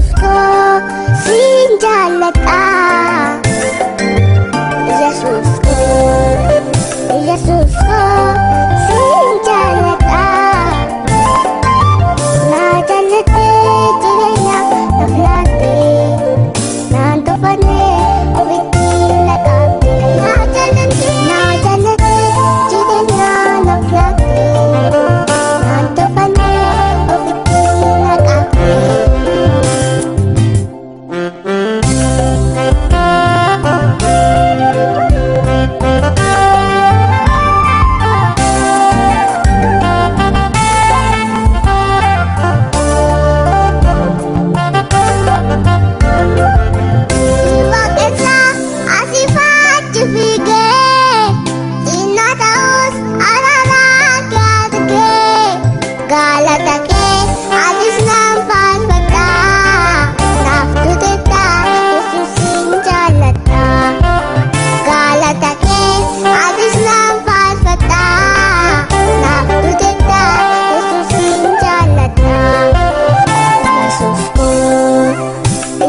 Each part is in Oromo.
Yesusku sinjalata Yesusku Yesusku sinjalata na jalate jiraya naflate nanto pane oviti lagate na jalate jiraya naflate nanto pane oviti lagate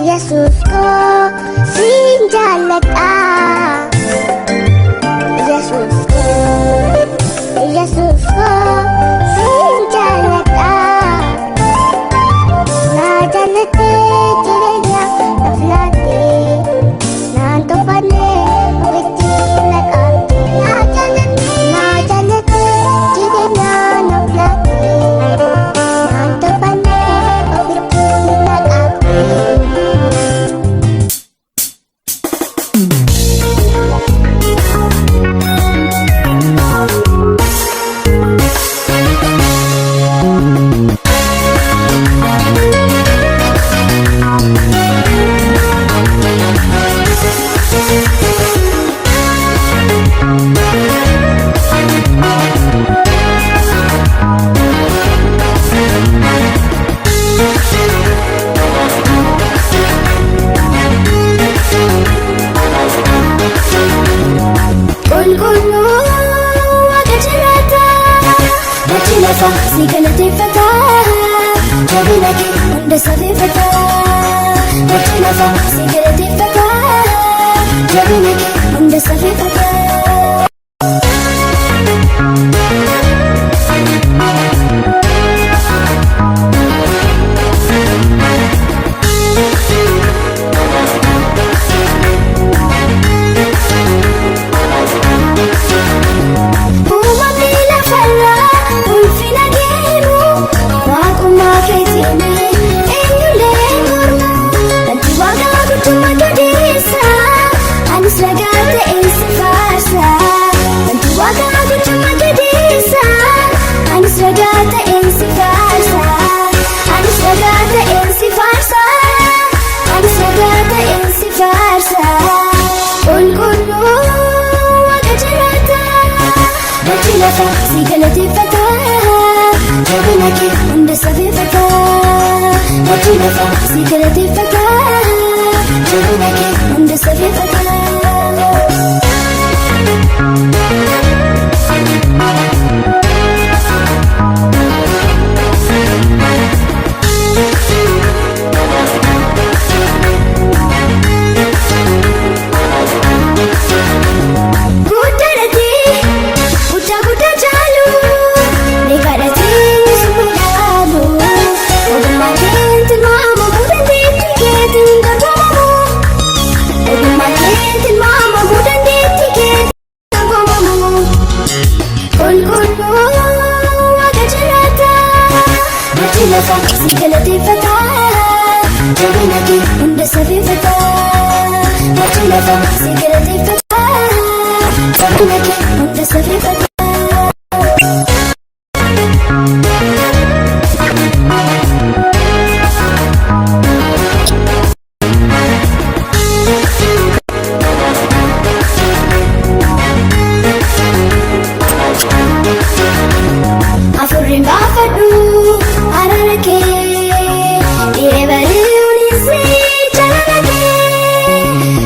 Yesusku sinjalata Yesusku Yesusku sinjalata na jalate jiraya naflate nanto pane oviti lagate na jalate jiraya naflate nanto pane oviti lagate Si galate fata jabina ke unda sabe fata bachna fa si galate fata jabina ke unda sabe fata Si galate fata jabina ke unda sabe fata bachna fa si galate fata jabina ke unda sabe fata Si galate fata jabina ke unda sabe fata bachna fa si galate fata jabina ke unda sabe fata Afurin bafadu ararake devare unise chanake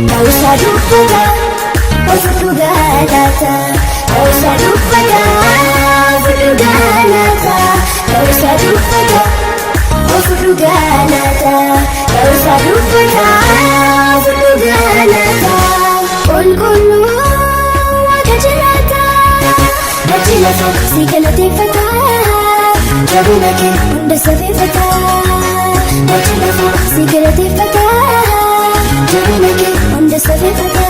tausa dupada ofutugalata tausa dupada ofutugalata tausa dupada ofutugalata si galateeffata jabina kee hunda safeeffata mooti lafa si galateeffata jabina kee hunda safeeffata.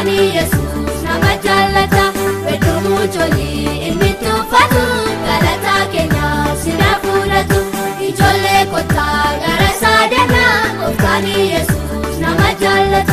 Yesus nama jallata bedrumu joli ilmi tufatu galata kenya sinafuratu ijolle kota gara sadana goftani Yesus nama jallata.